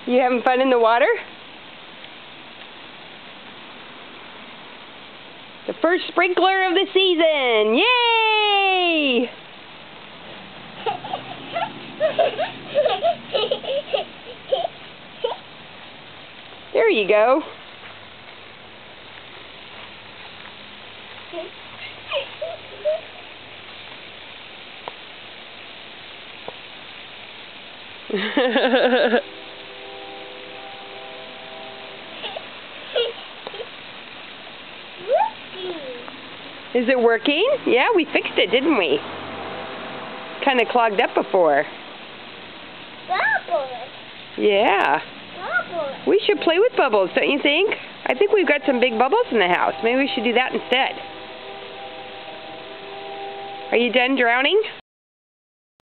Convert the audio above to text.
You having fun in the water? The first sprinkler of the season! Yay! There you go. Is it working? Yeah, we fixed it, didn't we? Kind of clogged up before. Bubbles. Yeah. Bubbles. We should play with bubbles, don't you think? I think we've got some big bubbles in the house. Maybe we should do that instead. Are you done drowning?